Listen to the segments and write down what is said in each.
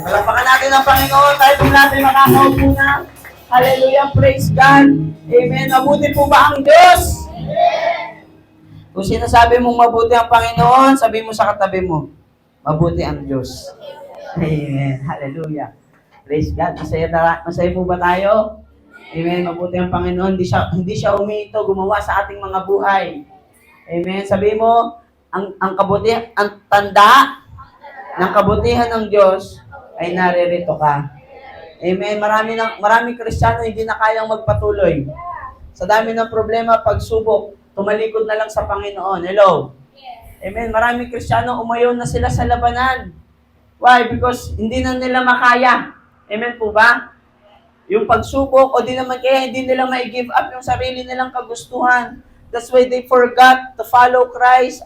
Palakpakan natin ang Panginoon tayo po natin makakaupo na. Hallelujah, praise God. Amen. Mabuti po ba ang Diyos? Kung sinasabi mong mabuti ang Panginoon, sabi mo sa katabi mo, mabuti ang Diyos. Amen. Hallelujah. Praise God. Masaya po ba tayo? Amen. Mabuti ang Panginoon. Hindi siya umito, gumawa sa ating mga buhay. Amen. Sabi mo, ang kabutihan, ang tanda ng kabutihan ng Diyos ay naririto ka. Amen. Maraming Kristiyano hindi na kayang magpatuloy. Sa dami ng problema, pagsubok, tumalikod na lang sa Panginoon. Hello? Amen. Maraming Kristiyano, umayaw na sila sa labanan. Why? Because hindi na nila makaya. Amen po ba? Yung pagsubok, o di naman kaya hindi nila ma-give up yung sarili nilang kagustuhan. That's why they forgot to follow Christ.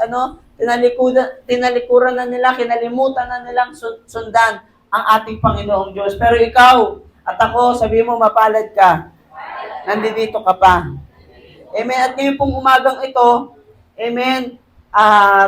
Tinalikuran na nila, kinalimutan na nilang sundan ang ating Panginoong Diyos. Pero ikaw at ako, sabi mo, mapalad ka. Nandito ka pa. Amen. At ngayon pong umagang ito, amen,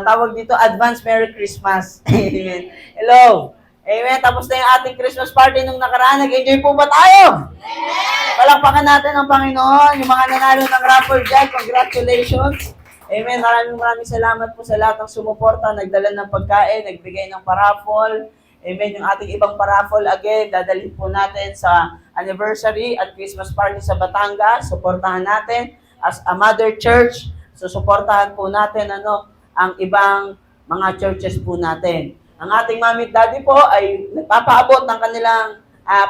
tawag dito, Advance Merry Christmas. Amen. Hello. Amen. Tapos na yung ating Christmas party nung nakaraan. Nag-enjoy po ba tayo? Amen. Palakpakan natin ang Panginoon. Yung mga nanalo ng raffle dyan, congratulations. Amen. Maraming salamat po sa lahat ng sumuporta, nagdala ng pagkain, nagbigay ng paraffle. Amen. Yung ating ibang paraffle, again, dadalhin po natin sa anniversary at Christmas party sa Batangas. Suportahan natin as a mother church. So, suportahan po natin ang ibang mga churches po natin. Ang ating mami at daddy po ay nagpapaabot ng kanilang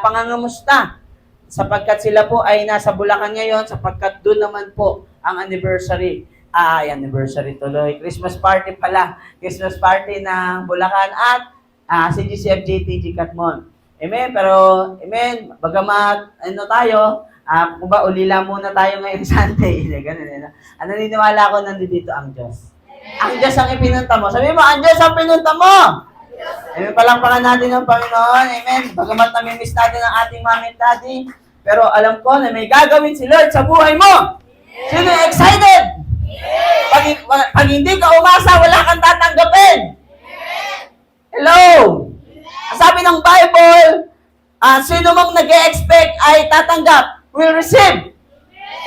pangangamusta sapagkat sila po ay nasa Bulacan ngayon sapagkat doon naman po ang anniversary. Anniversary tuloy. Christmas party pala. Christmas party ng Bulacan at si GCFJTG Katmon. Amen. Pero, amen, bagamat, tayo, kung ba, ulila muna tayo ngayong Sunday. Ganun. Naniniwala ako nandito ang Diyos. Ang Diyos ang ipinunta mo. Sabi mo, ang Diyos ang pinunta mo. Amen. Palakpakan natin ang Panginoon. Amen. Bagamat namimiss natin ang ating mami at daddy, pero alam ko na may gagawin si Lord sa buhay mo. Sino excited? Pag hindi ka umasa, wala kang tatanggapin. Hello! Sabi ng Bible, sino mang nag-e-expect ay tatanggap, will receive.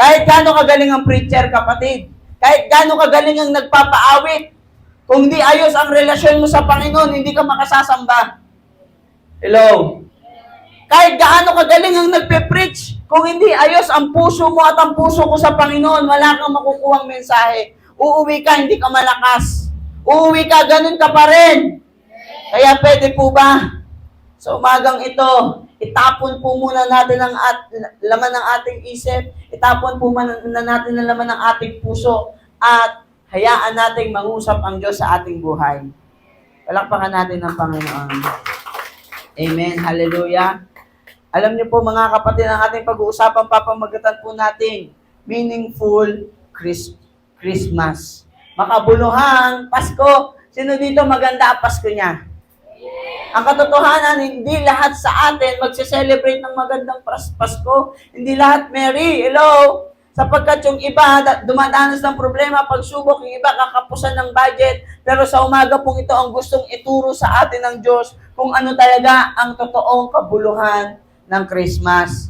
Kahit gaano kagaling ang preacher, kapatid. Kahit gaano kagaling ang nagpapaawit. Kung di ayos ang relasyon mo sa Panginoon, hindi ka makasasamba. Hello? Kahit gaano kagaling ang nagpe-preach, kung hindi ayos ang puso mo at ang puso ko sa Panginoon, wala kang makukuhang mensahe. Uuwi ka, hindi ka malakas. Uuwi ka, ganun ka pa rin. Kaya pwede po ba? Sa umagang ito, itapon po muna natin ang laman ng ating isip, itapon po muna natin ang laman ng ating puso, at hayaan nating mangusap ang Diyos sa ating buhay. Palakpakan natin ang Panginoon. Amen. Hallelujah. Alam niyo po mga kapatid, ang ating pag-uusapan, papamagatan po natin, meaningful Christmas. Makabuluhang Pasko. Sino dito maganda ang Pasko niya? Ang katotohanan, hindi lahat sa atin magse-celebrate ng magandang Pasko. Hindi lahat merry. Hello? Sapagkat yung iba, dumadanas ng problema, pagsubok, yung iba kakapusan ng budget, pero sa umaga pong ito ang gustong ituro sa atin ng Diyos kung ano talaga ang totoong kabuluhan ng Christmas.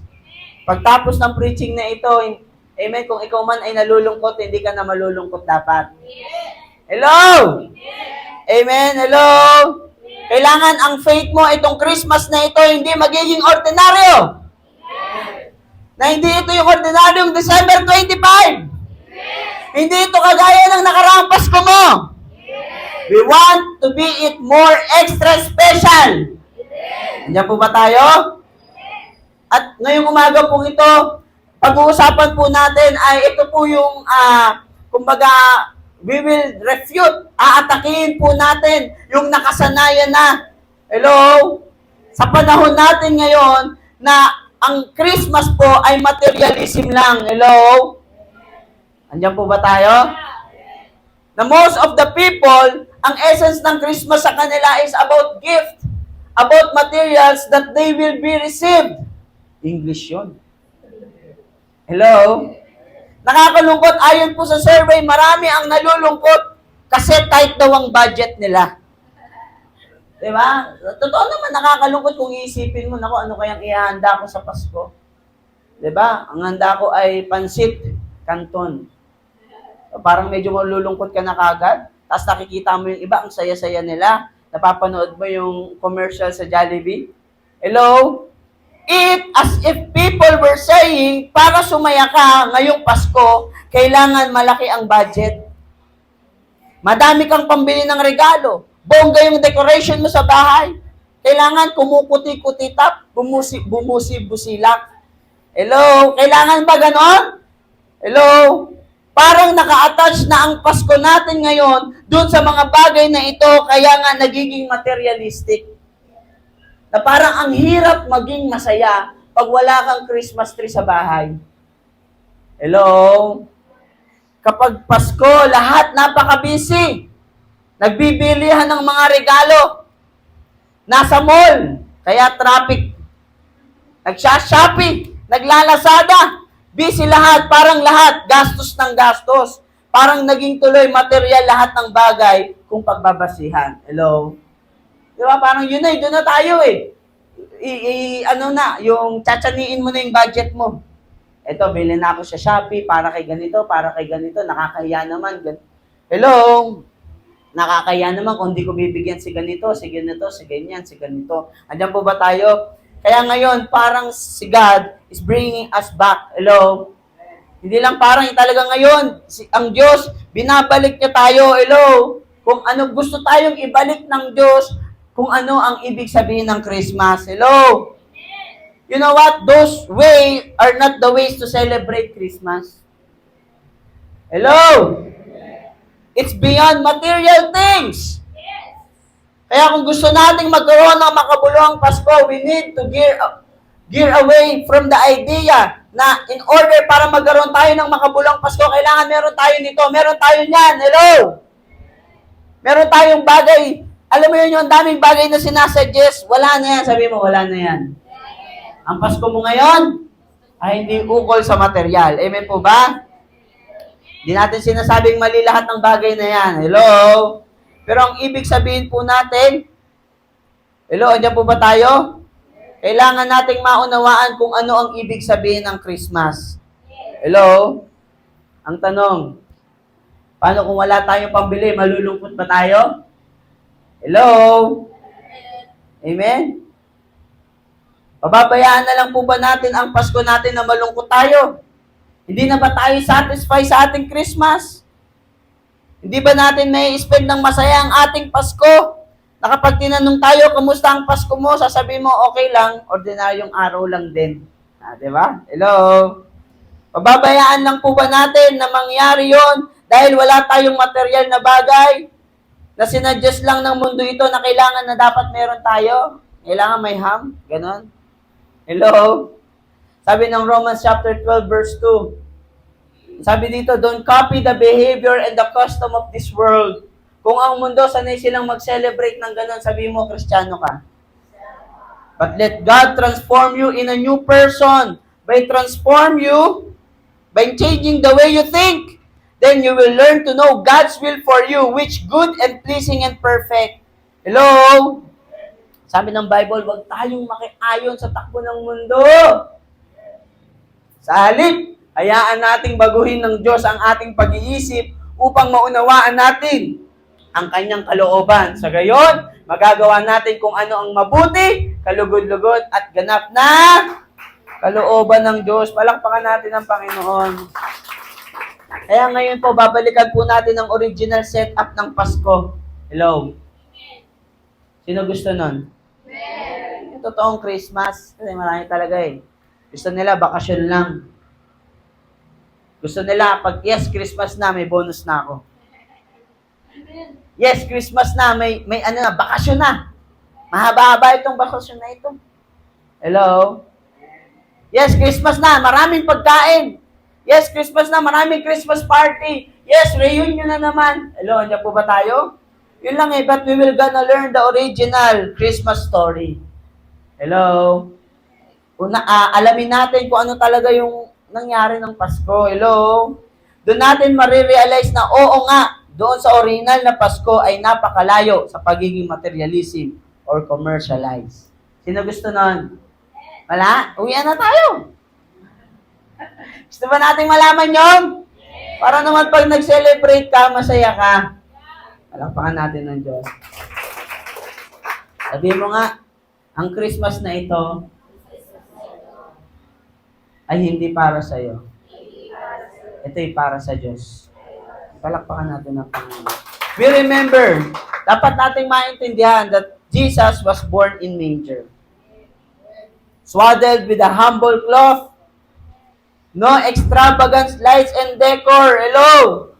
Pagtapos ng preaching na ito, amen, kung ikaw man ay nalulungkot, hindi ka na malulungkot dapat. Hello? Amen, hello? Kailangan ang faith mo, itong Christmas na ito, hindi magiging ordinaryo. Na hindi ito yung ordinaryong December 25. Hindi ito kagaya ng nakaraang Pasko mo. We want to be it more extra special. Nandiyan po ba tayo? At ngayong umaga po ito, pag-uusapan po natin ay ito po yung, kumbaga, we will refute, aatakihin po natin yung nakasanayan na, hello, sa panahon natin ngayon na ang Christmas po ay materialism lang. Hello? Andiyan po ba tayo? Na most of the people, ang essence ng Christmas sa kanila is about gift, about materials that they will be received. English yun. Hello? Nakakalungkot, ayon po sa survey, marami ang nalulungkot kasi tight daw ang budget nila. Diba? Totoo naman, nakakalungkot kung iisipin mo, naku, ano kayang ihahanda ko sa Pasko? Diba? Ang handa ko ay pansit, canton. Parang medyo malulungkot ka na kagad. Tapos nakikita mo yung iba, ang saya-saya nila. Napapanood mo yung commercial sa Jollibee. Hello? It as if people were saying, para sumaya ka ngayong Pasko, kailangan malaki ang budget. Madami kang pambili ng regalo. Bongga yung decoration mo sa bahay. Kailangan kumukuti-kutitap, bumusi-busilak. Hello? Kailangan ba ganon? Hello? Parang naka-attach na ang Pasko natin ngayon dun sa mga bagay na ito, kaya nga nagiging materialistic. Na parang ang hirap maging masaya pag wala kang Christmas tree sa bahay. Hello? Kapag Pasko, lahat napaka-busy. Nagbibilihan ng mga regalo. Nasa mall, kaya traffic. Nagsha-shopping, naglalasada. Busy lahat, parang lahat, gastos ng gastos. Parang naging tuloy material lahat ng bagay kung pagbabasihan. Hello? Di ba? Parang yun na, doon na tayo eh. Yung tsatsaniin mo na yung budget mo. Ito, bilhin na ako sa Shopee para kay ganito, nakakahiya naman. Hello? Nakakahiya naman kung hindi ko bibigyan si ganito, si ganito, si ganyan, si ganito. Andiyan po ba tayo? Kaya ngayon, parang si God is bringing us back. Hello? Hindi lang parang talaga ngayon, ang Diyos, binabalik niya tayo. Hello? Kung ano gusto tayong ibalik ng Diyos, kung ano ang ibig sabihin ng Christmas. Hello? You know what? Those ways are not the ways to celebrate Christmas. Hello? It's beyond material things. Kaya kung gusto nating magkaroon ng makabuluhang Pasko, we need to gear away from the idea na in order para magkaroon tayo ng makabuluhang Pasko, kailangan meron tayo nito, meron tayo niyan. Hello? Meron tayong bagay. Alam mo yun, yung daming bagay na sinasuggest, wala na yan. Sabi mo, wala na yan. Ang Pasko mo ngayon ay hindi ukol sa material. Amen po ba? Hindi natin sinasabing mali lahat ng bagay na yan. Hello? Pero ang ibig sabihin po natin, hello, andyan po ba tayo? Kailangan nating maunawaan kung ano ang ibig sabihin ng Christmas. Hello? Ang tanong, paano kung wala tayong pambili, malulungkot ba tayo? Hello? Amen? Pababayaan na lang po ba natin ang Pasko natin na malungkot tayo? Hindi na ba tayo satisfied sa ating Christmas? Hindi ba natin may spend ng masaya ang ating Pasko? Na kapag tinanong tayo, kamusta ang Pasko mo? Sasabihin mo, okay lang, ordinaryong araw lang din. Diba? Hello? Pababayaan lang po ba natin na mangyari yon dahil wala tayong material na bagay na sinadjust lang ng mundo ito na kailangan na dapat meron tayo? Kailangan may ham? Ganon? Hello? Sabi ng Romans chapter 12 verse 2. Sabi dito, don't copy the behavior and the custom of this world. Kung ang mundo, sanay silang mag-celebrate ng ganon, sabi mo, Kristiyano ka. But let God transform you in a new person. By changing the way you think, then you will learn to know God's will for you, which good and pleasing and perfect. Hello? Sabi ng Bible, huwag tayong makiayon sa takbo ng mundo. Sa halip, hayaan nating baguhin ng Diyos ang ating pag-iisip upang maunawaan natin ang kanyang kalooban. Sa gayon, magagawa natin kung ano ang mabuti, kalugod-lugod at ganap na kalooban ng Diyos. Palakpakan natin ang Panginoon. Kaya ngayon po, babalikan po natin ang original setup ng Pasko. Hello? Sino gusto nun? Yung totoong Christmas. Kasi marami talaga eh. Gusto nila, bakasyon lang. Gusto nila, pag yes, Christmas na, may bonus na ako. Yes, Christmas na, may bakasyon na. Mahaba-haba itong bakasyon na ito. Hello? Yes, Christmas na, maraming pagkain. Yes, Christmas na, maraming Christmas party. Yes, reunion na naman. Hello, andyan po ba tayo? Yun lang eh, but we will gonna learn the original Christmas story. Hello? Alamin natin kung ano talaga yung nangyari ng Pasko. Hello? Doon natin marirealize na oo nga, doon sa original na Pasko ay napakalayo sa pagiging materialism. or commercialize. Sino gusto nun? Wala? Uwian na tayo. Gusto ba nating malaman yon? Para naman pag nag-celebrate ka, masaya ka. Palakpakan natin ng Diyos. Sabi mo nga, ang Christmas na ito ay hindi para sa iyo. Ito ay para sa Diyos. Palakpakan natin ang Panginoon. We remember, dapat nating maintindihan that Jesus was born in manger. Swaddled with a humble cloth. No extravagant lights and decor. Hello!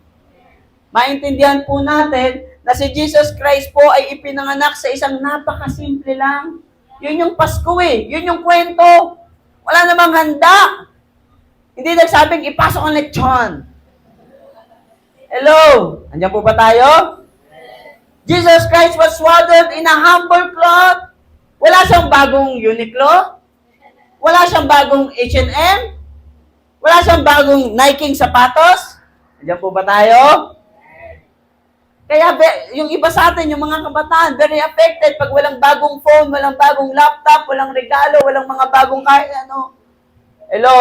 Maintindihan po natin na si Jesus Christ po ay ipinanganak sa isang napakasimple lang. Yun yung Pasko eh. Yun yung kwento. Wala namang handa. Hindi nagsabing ipasok ang lechon. Hello! Andiyan po ba tayo? Jesus Christ was swaddled in a humble cloth. Wala siyang bagong Uniqlo. Wala siyang bagong H&M. Wala siyang bagong Nike sapatos. Andiyan po ba tayo? Kaya yung iba sa atin, yung mga kabataan, very affected pag walang bagong phone, walang bagong laptop, walang regalo, walang mga bagong kahit ano. Hello?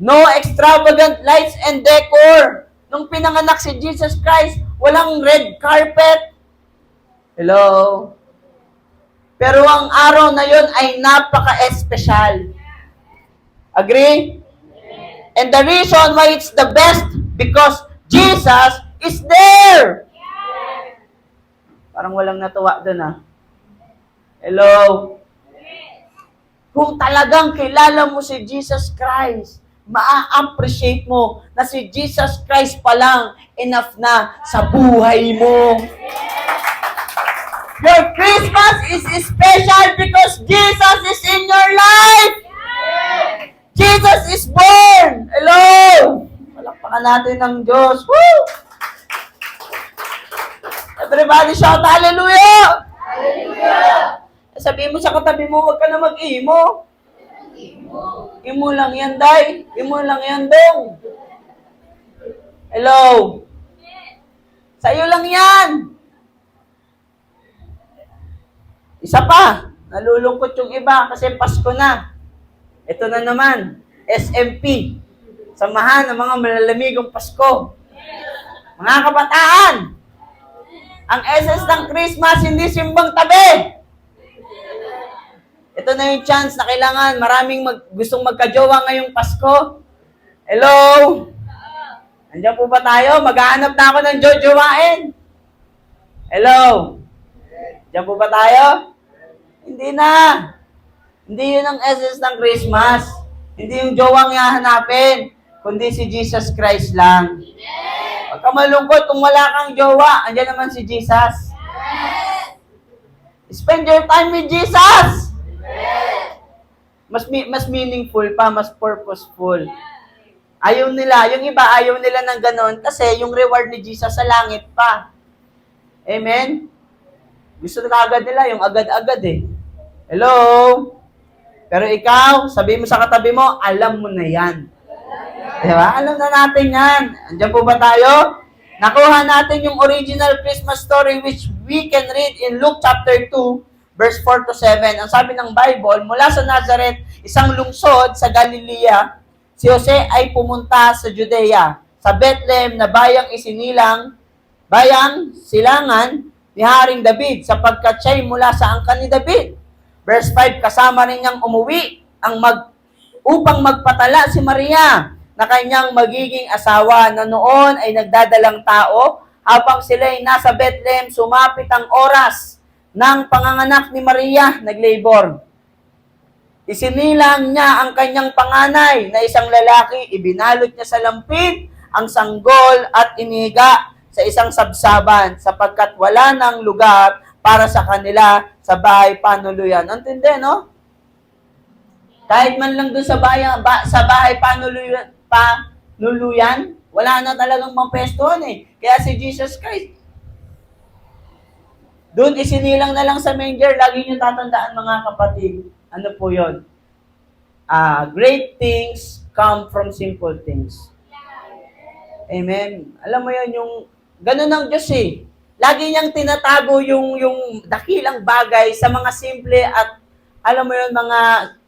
No extravagant lights and decor. Nung pinanganak si Jesus Christ, walang red carpet. Hello? Pero ang araw na yon ay napaka-espesyal. Agree? And the reason why it's the best, because Jesus is there. Parang walang natuwa doon ah. Hello? Kung talagang kilala mo si Jesus Christ, maa-appreciate mo na si Jesus Christ pa lang enough na sa buhay mo. Your Christmas is special because Jesus is in your life. Jesus is born. Hello? Palakpakan natin ng Diyos. Woo! Everybody shout hallelujah! Hallelujah! Sabihin mo sa katabi mo, huwag ka na mag-imo. Imo lang yan, day. Imo lang yan, dong. Hello? Sa'yo lang yan. Isa pa, nalulungkot yung iba kasi Pasko na. Ito na naman, SMP. Samahan ng mga malalamigong Pasko. Mga kabataan, ang essence ng Christmas, hindi simbang tabi. Ito na yung chance na kailangan maraming gustong magkajowa ngayong Pasko. Hello? Andiyan po ba tayo? Maghahanap na ako ng jojowain. Hello? Andiyan po ba tayo? Hindi na. Hindi yun ang essence ng Christmas. Hindi yung jowang hahanapin, kundi si Jesus Christ lang. Huwag ka malungkot kung wala kang jowa. Andiyan naman si Jesus. Spend your time with Jesus. Mas meaningful pa, mas purposeful. Ayaw nila, yung iba ayaw nila ng ganon kasi yung reward ni Jesus sa langit pa. Amen? Gusto na agad nila, yung agad-agad eh. Hello? Pero ikaw, sabi mo sa katabi mo, alam mo na yan. Diba? Alam na natin yan. Andiyan po ba tayo? Nakuha natin yung original Christmas story which we can read in Luke chapter 2, verse 4 to 7. Ang sabi ng Bible, mula sa Nazareth, isang lungsod sa Galilea, si Jose ay pumunta sa Judea, sa Bethlehem na bayang silangan ni Haring David, sapagkat siya'y mula sa angkan ni David. Verse 5, kasama rin niyang umuwi upang magpatala si Maria na kanyang magiging asawa na noon ay nagdadalang tao. Habang sila'y nasa Bethlehem, sumapit ang oras ng panganganak ni Maria, naglabor. Isinilang niya ang kanyang panganay na isang lalaki, ibinalot niya sa lampin ang sanggol at iniga sa isang sabsaban sapagkat wala ng lugar para sa kanila sa bahay panuluyan. Antindi, no? Kahit man lang doon sa bahay panuluyan, wala na talagang mapestuhan eh. Kaya si Jesus Christ, doon isinilang na lang sa manger. Lagi niyo tatandaan mga kapatid. Ano po yun? Great things come from simple things. Amen. Alam mo yun, yung ganun ang Diyos eh. lagi niyang tinatago yung dakilang bagay sa mga simple at, alam mo yun, mga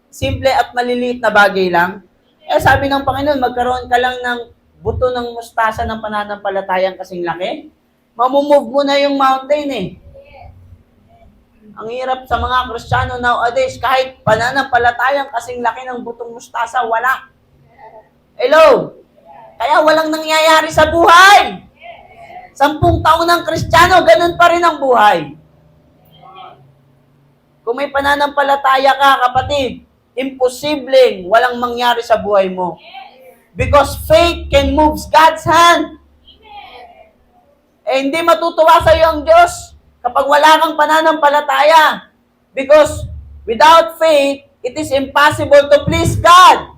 simple at maliliit na bagay lang. Eh, sabi ng Panginoon, magkaroon ka lang ng buto ng mustasa ng pananampalatayang kasing laki. Mamumove mo na yung mountain eh. Ang hirap sa mga Kristiyano nowadays, kahit pananampalatayang kasing laki ng butong mustasa, wala. Hello? Kaya walang nangyayari sa buhay. 10 taon ng Kristiyano, ganun pa rin ang buhay. Kung may pananampalataya ka, kapatid, imposibleng walang mangyari sa buhay mo. Because faith can move God's hand. Eh, hindi matutuwa sa iyo ang Diyos kapag wala kang pananampalataya. Because without faith, it is impossible to please God.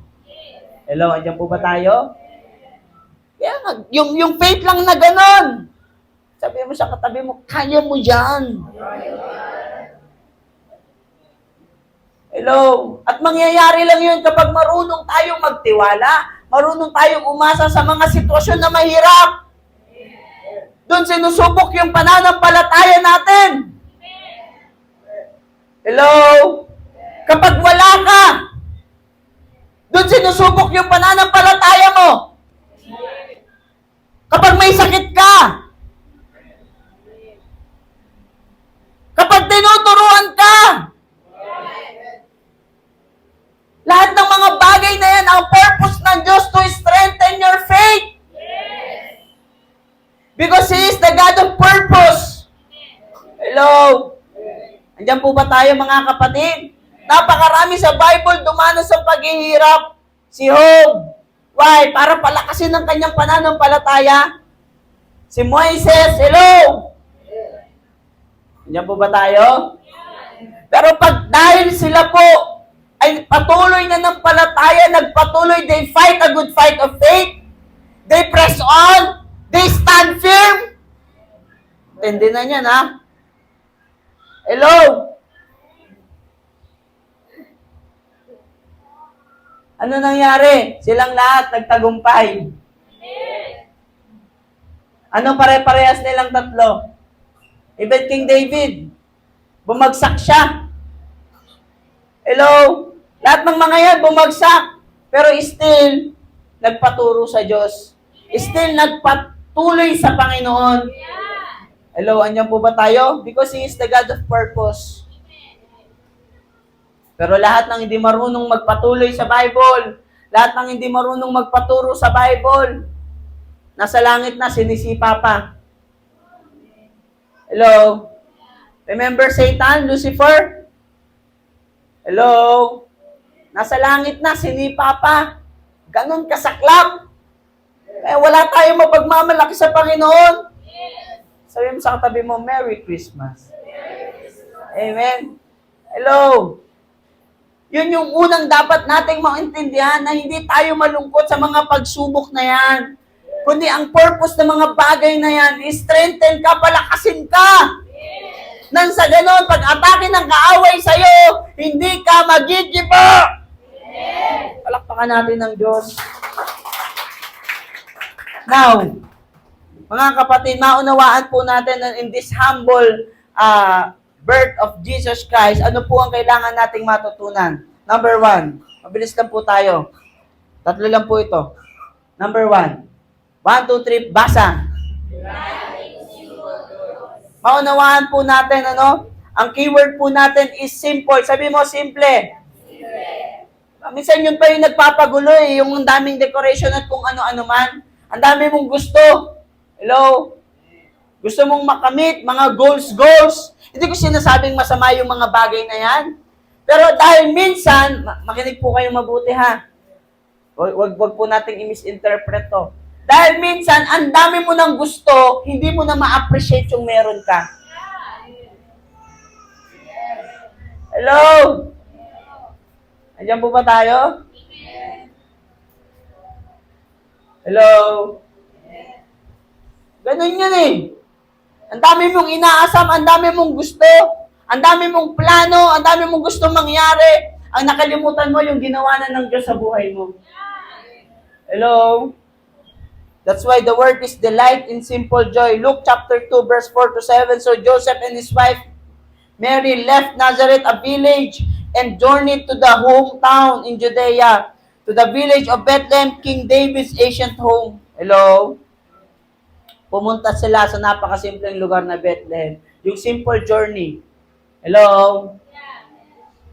Hello, andyan po ba tayo? Kaya yung faith lang na ganon. Sabi mo sa katabi mo, kaya mo yan. Hello? At mangyayari lang yun kapag marunong tayong magtiwala, marunong tayong umasa sa mga sitwasyon na mahirap. Doon sinusubok yung pananampalataya natin. Hello? Kapag wala ka, doon sinusubok yung pananampalataya mo. Kapag may sakit ka, kapag tinuturuan ka, lahat ng mga bagay na yan, ang purpose ng Diyos to strengthen your faith. Because He is the God of purpose. Hello? Andiyan po ba tayo mga kapatid? Napakarami sa Bible dumanas sa paghihirap. Si Job. Why? Para palakasin ng kanyang pananampalataya. Si Moises. Hello? Andiyan po ba tayo? Pero pag dahil sila po ay patuloy na ng palataya, nagpatuloy, they fight a good fight of faith. They press on. They stand firm. Tindi na yan, ha? Hello? Ano nangyari? Silang lahat nagtagumpay. Ano pare-parehas nilang tatlo? Even King David, bumagsak siya. Hello? Lahat ng mga yan bumagsak. Pero still, nagpaturo sa Diyos. Still, nagpatuloy sa Panginoon. Hello, anyan po ba tayo? Because He is the God of purpose. Pero lahat ng hindi marunong magpatuloy sa Bible, lahat ng hindi marunong magpaturo sa Bible, nasa langit na, sinisipa pa. Hello? Remember Satan, Lucifer? Hello? Nasa langit na, sinipa pa. Ganon kasaklap. Kaya wala tayong mapagmamalaki sa Panginoon. Sabi mo sa katabi mo, Merry Christmas. Amen? Hello? Yun yung unang dapat nating maintindihan na hindi tayo malungkot sa mga pagsubok na yan. Kundi ang purpose ng mga bagay na yan is strengthen ka, palakasin ka. Nang sa ganon, pag atake ng kaaway sa'yo, hindi ka magigiba. Palakpakan natin ng Diyos. Now, mga kapatid, maunawaan po natin na in this humble birth of Jesus Christ, ano po ang kailangan nating matutunan? Number 1, mabilis lang po tayo. 3 lang po ito. Number 1, 1, 2, 3, basa. Maunawaan po natin, ang keyword po natin is simple. Sabi mo, simple. Minsan yun pa yung nagpapagulo yung daming decoration at kung ano-ano man. Ang dami mong gusto. Hello? Gusto mong makamit, mga goals. Hindi ko sinasabing masama yung mga bagay na yan. Pero dahil minsan, makinig po kayong mabuti ha. Wag po nating i-misinterpret to. Dahil minsan, ang dami mo ng gusto, hindi mo na ma-appreciate yung meron ka. Hello? Andiyan po ba tayo? Hello? Ganun yun eh. Ang dami mong inaasam, ang dami mong gusto, ang dami mong plano, ang dami mong gustong mangyari. Ang nakalimutan mo yung ginawa na ng Diyos sa buhay mo. Hello? That's why the word is delight in simple joy. Luke chapter 2, verse 4 to 7. So Joseph and his wife Mary left Nazareth, a village, and journeyed to the hometown in Judea, to the village of Bethlehem, King David's ancient home. Hello? Pumunta sila sa napakasimpleng lugar na Bethlehem. Yung simple journey. Hello?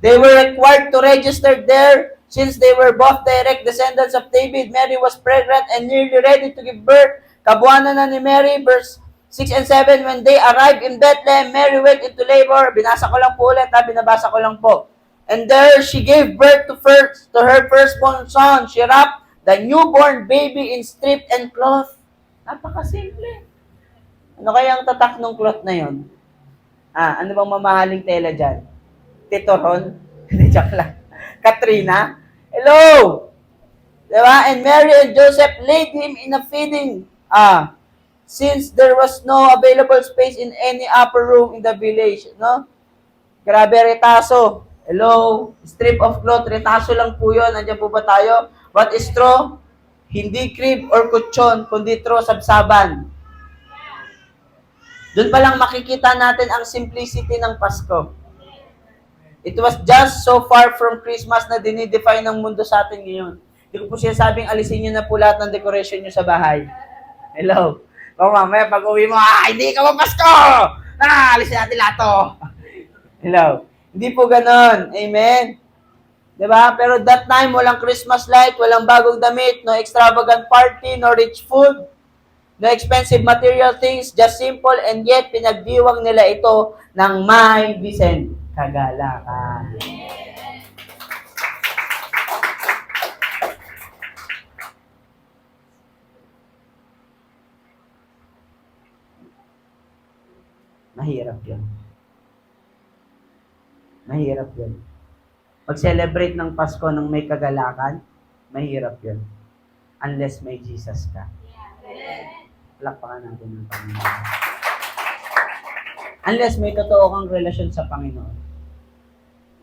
They were required to register there since they were both direct descendants of David. Mary was pregnant and nearly ready to give birth. Kabuanan na ni Mary, verse 6 and 7, when they arrived in Bethlehem, Mary went into labor. Binasa ko lang po ulit, binabasa ko lang po. And there she gave birth to her firstborn son. She wrapped the newborn baby in strip and cloth. Napakasimple. Ano kaya ang tatak ng cloth na yon? Ano bang mamahaling tela dyan? Tito Ron? Hindi, joke lang. Katrina? Hello! Diba? And Mary and Joseph laid him in a feeding. Since there was no available space in any upper room in the village. No? Grabe, retaso. Hello? Strip of cloth, retaso lang po yun. Nandiyan po ba tayo? What is straw? Hindi crib or kutsyon, kundi straw, sabsaban. Doon pa lang makikita natin ang simplicity ng Pasko. It was just so far from Christmas na dinidefine ng mundo sa atin ngayon. Hindi ko po sinasabing alisin nyo na po lahat ng decoration nyo sa bahay. Hello? O mamaya pag uwi mo, hindi ka Pasko! Alisin natin lahat to. Hello? Hindi po ganon. Amen? Diba? Pero that time, walang Christmas light, walang bagong damit, no extravagant party, no rich food, no expensive material things, just simple, and yet pinagdiwang nila ito ng may Vicent kagalakan. Mahirap yun. Mahirap yun. Mag-celebrate ng Pasko ng may kagalakan, mahirap yun. Unless may Jesus ka. Palakpakan natin ng Panginoon. Unless may totoo kang relasyon sa Panginoon.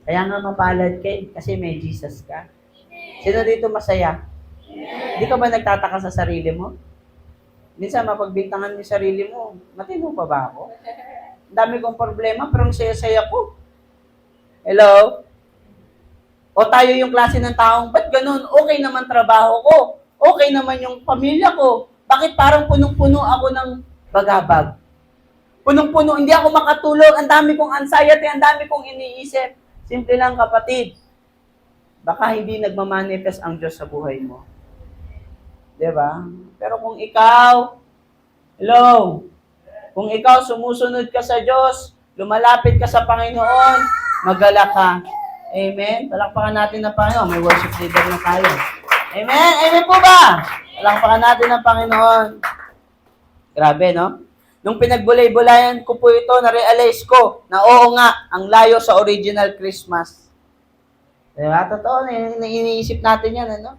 Kaya nga mapalad kayo kasi may Jesus ka. Sino dito masaya? Hindi ka ba nagtataka sa sarili mo? Minsan mapagbintangan mo yung sarili mo, matino pa ba ako? Ang dami kong problema, pero ang saya-saya ko. Hello? O tayo yung klase ng taong, ba't ganun? Okay naman trabaho ko. Okay naman yung pamilya ko. Bakit parang punong-puno ako ng bagabag? Punong-puno, hindi ako makatulog. Ang dami kong anxiety, ang dami kong iniisip. Simple lang kapatid. Baka hindi nagmamanifest ang Diyos sa buhay mo. Diba? Pero kung ikaw, hello, kung ikaw sumusunod ka sa Diyos, lumalapit ka sa Panginoon, magala ka. Amen? Palakpakan natin ng Panginoon. May worship leader na tayo. Amen? Amen po ba? Palakpakan natin ng Panginoon. Grabe, no? Nung pinagbulay-bulayan ko po ito, na-realize ko na oo nga, ang layo sa original Christmas. Diba? Totoo, iniisip natin yan, ano?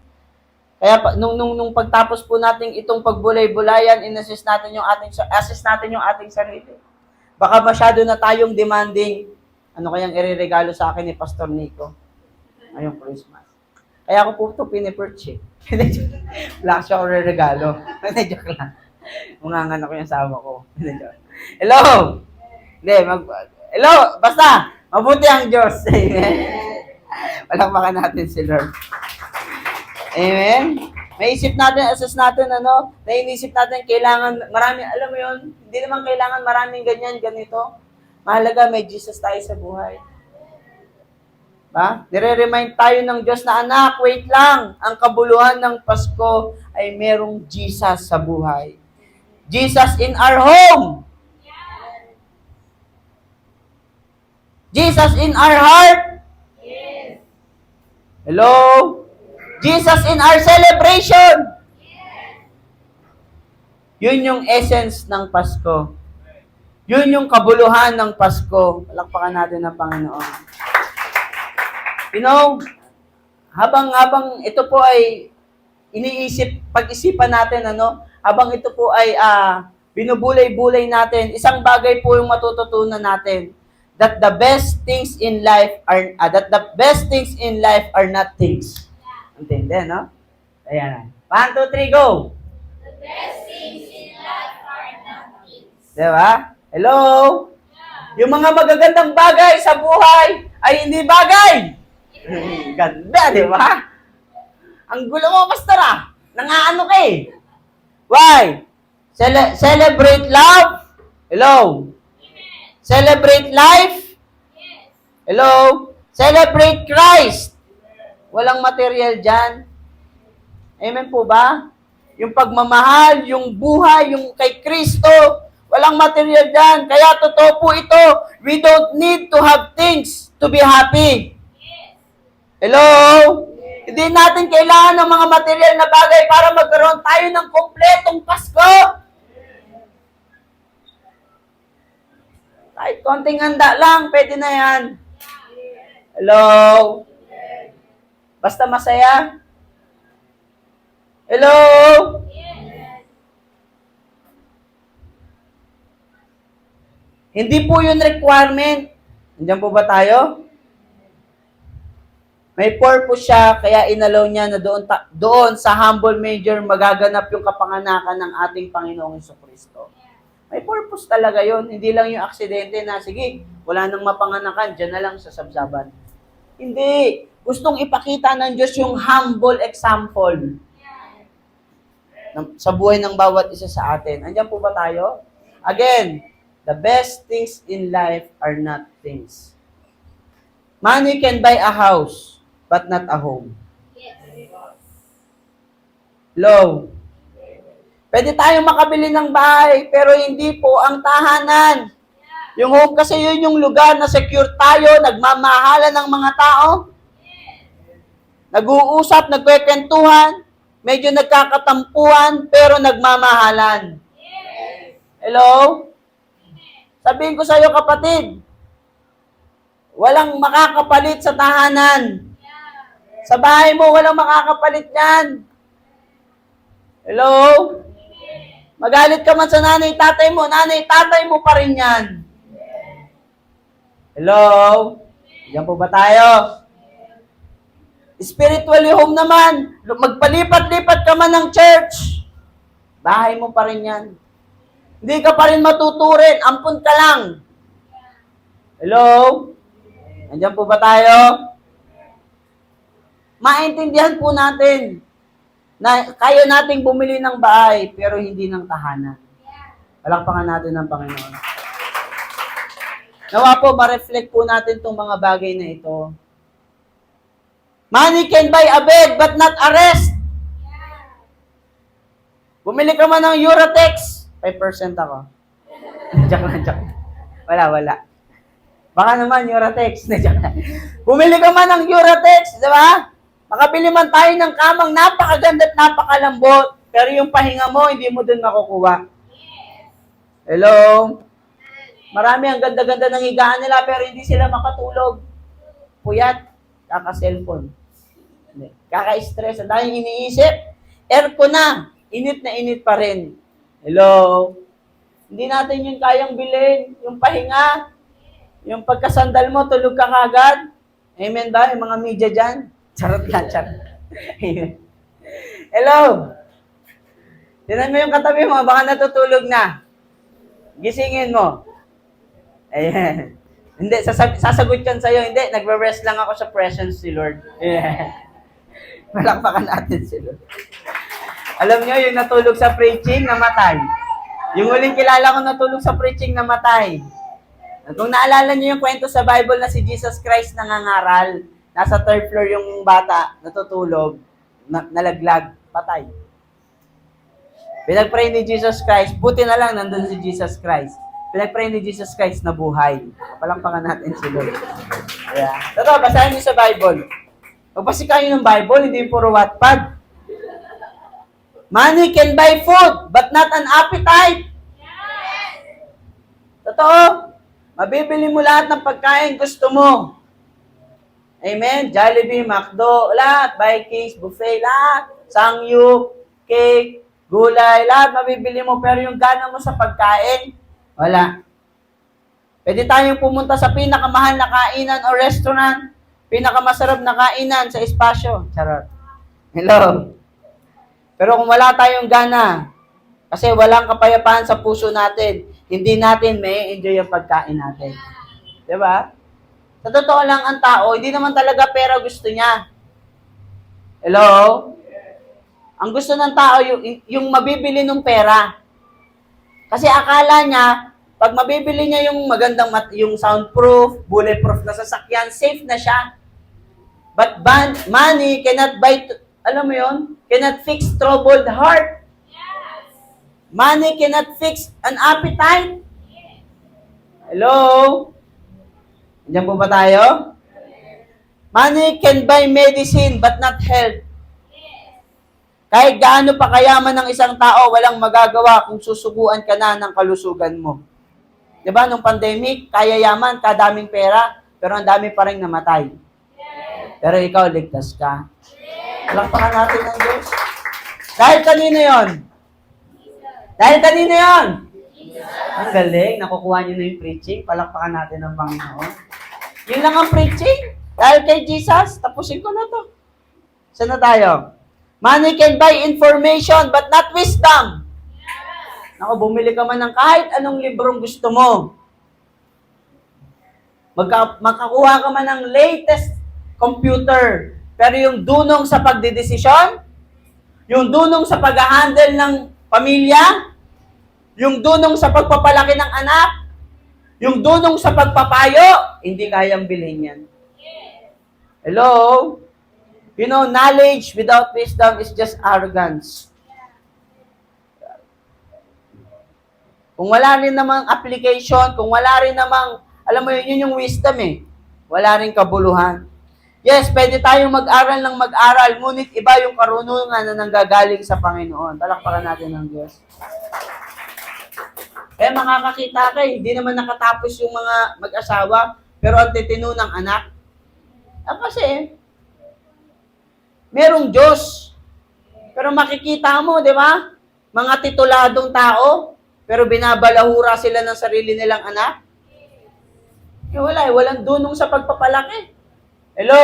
Kaya nung pagtapos po natin itong pagbulay-bulayan, assist natin yung ating sarili. Baka masyado na tayong demanding. Ano kayang ireregalo sa akin ni Pastor Nico ngayong Christmas? Kaya ako po ito pinipurch eh. Wala siya ako regalo. Joke lang. Mungangan ako yung sama ko. Hello! Hindi, hello! Basta, mabuti ang Diyos. Amen? Palakpakan natin si Lord. Amen? May isip natin, assess natin, nainisip natin, kailangan, marami, alam mo yun, hindi naman kailangan maraming ganyan, ganito. Mahalaga, may Jesus tayo sa buhay. Ba? Nire-remind tayo ng Diyos na, anak, wait lang, ang kabuluhan ng Pasko ay merong Jesus sa buhay. Jesus in our home. Jesus in our heart. Hello? Jesus in our celebration. Yun yung essence ng Pasko. Yun yung kabuluhan ng Pasko. Palakpakan natin ng Panginoon. You know, habang ito po ay pag-isipan natin, habang ito po ay binubulay-bulay natin, isang bagay po yung matututunan natin, that the best things in life are not things. Intindi, no? Ayan na. 1, 2, 3, go! Diba? Hello? Yung mga magagandang bagay sa buhay ay hindi bagay. Ganda, di ba? Ang gulo mo, pastor ah. Nangaano ka eh. Why? Celebrate love? Hello? Celebrate life? Hello? Celebrate Christ? Walang material dyan. Amen po ba? Yung pagmamahal, yung buhay, yung kay Kristo, walang material dyan. Kaya totoo po ito. We don't need to have things to be happy. Hello? Hindi natin kailangan ng mga material na bagay para magkaroon tayo ng kompletong Pasko. Kahit konting handa lang, pwede na yan. Hello? Basta masaya. Hello? Hindi po yun requirement. Nandiyan po ba tayo? May purpose siya, kaya inalaw niya na doon sa humble major magaganap yung kapanganakan ng ating Panginoong Jesucristo. May purpose talaga yon. Hindi lang yung aksidente na, sige, wala nang mapanganakan, dyan na lang sa sabsaban. Hindi. Gustong ipakita ng Diyos yung humble example sa buhay ng bawat isa sa atin. Andiyan po ba tayo? Again, the best things in life are not things. Money can buy a house, but not a home. Hello? Pwede tayong makabili ng bahay, pero hindi po ang tahanan. Yung home kasi yun yung lugar na secure tayo, nagmamahalan ng mga tao. Nag-uusap, nagkwekwentuhan, medyo nagkakatampuhan, pero nagmamahalan. Hello? Sabihin ko sa iyo, kapatid, walang makakapalit sa tahanan. Sa bahay mo, walang makakapalit yan. Hello? Magalit ka man sa nanay, tatay mo pa rin yan. Hello? Diyan po ba tayo? Spiritually home naman, magpalipat-lipat ka man ng church, bahay mo pa rin yan. Hindi ka pa rin matuturin, ampun ka lang. Hello? Nandiyan po ba tayo? Maintindihan po natin na kaya nating bumili ng bahay pero hindi ng tahanan. Palakpakan natin ng Panginoon. Nawa po, ma-reflect po natin itong mga bagay na ito. Money can buy a bed but not a rest. Bumili ka man ng Eurotex, 5% ako. Joke. Wala. Baka naman Eurotex. Bumili ka man ng Eurotex, di ba? Makabili man tayo ng kamang napakaganda at napakalambot, pero yung pahinga mo, hindi mo dun makukuha. Hello? Marami ang ganda-ganda ng higaan nila, pero hindi sila makatulog. Puyat, kaka-cellphone. Kaka-stress, ang daming iniisip. Aircon na init pa rin. Hello? Hindi natin yung kayang bilhin, yung pahinga, yung pagkasandal mo, tulog ka kagad. Amen ba? Yung mga media dyan. Charot. Hello? Tinan mo yung katabi mo, baka natutulog na. Gisingin mo. Ayan. Hindi, sasagot yan sa'yo. Hindi, nagre-rest lang ako sa presence ni Lord. Yeah. Malakpakan natin si Lord. Alam nyo, yung natulog sa preaching, namatay. Yung huling kilala ko natulog sa preaching, namatay. Kung naalala nyo yung kwento sa Bible na si Jesus Christ nangangaral, nasa third floor yung bata, natutulog, nalaglag, patay. Pinag-pray ni Jesus Christ, buti na lang nandun si Jesus Christ. Pinag-pray ni Jesus Christ na buhay. Palakpakan natin si Lord. Yeah. Totoo, basahin niyo sa Bible. Magbasa kayo ng Bible, hindi puro Wattpad. Money can buy food, but not an appetite. Totoo. Mabibili mo lahat ng pagkain gusto mo. Amen? Jollibee, McDo, lahat. Vikings, buffet, lahat. Sangyup, cake, gulay, lahat mabibili mo. Pero yung gana mo sa pagkain, wala. Pwede tayong pumunta sa pinakamahal na kainan o restaurant, pinakamasarap na kainan sa espasyo. Charot. Hello? Pero kung wala tayong gana, Kasi walang kapayapaan sa puso natin. Hindi natin may enjoy yung pagkain natin. Di ba? Sa totoo lang ang tao, hindi naman talaga pera gusto niya. Hello? Ang gusto ng tao, yung mabibili ng pera. Kasi akala niya, pag mabibili niya yung magandang, yung soundproof, bulletproof na sasakyan, safe na siya. But money cannot buy, alam mo yun? Cannot fix troubled heart. Money cannot fix an appetite. Hello? Diyan po ba tayo? Money can buy medicine but not health. Kahit gaano pa kayaman ng isang tao, walang magagawa kung susuguan ka na ng kalusugan mo. Diba, nung pandemic, kaya yaman, kadaming pera, pero ang dami pa rin namatay. Pero ikaw, ligtas ka. Palakpakan natin ang Diyos. Dahil kanino yon? Dahil kanino yon? Ang galing, nakukuha niyo na yung preaching. Palakpakan natin ang Panginoon. Yun lang ang preaching. Dahil kay Jesus, tapusin ko na to. Saan na tayo? Money can buy information but not wisdom. Naku, bumili ka man ng kahit anong librong gusto mo. Makakuha ka man ng latest computer. Pero yung dunong sa pagdidesisyon, yung dunong sa pag-handle ng pamilya, yung dunong sa pagpapalaki ng anak, yung dunong sa pagpapayo, hindi kayang bilhin yan. Hello? You know, knowledge without wisdom is just arrogance. Kung wala rin namang application, kung wala rin namang, alam mo yun yung wisdom eh. Wala rin kabuluhan. Yes, pwede tayong mag-aral ng mag-aral, ngunit iba yung karunungan na nanggagaling sa Panginoon. Talakpakan natin ng Diyos. Eh, makakakita ka, hindi naman nakatapos yung mga mag-asawa, pero ang titino ng anak. Kasi, merong Diyos. Pero makikita mo, di ba? Mga tituladong tao, pero binabalahura sila ng sarili nilang anak. Eh, walang dunong sa pagpapalaki. Hello?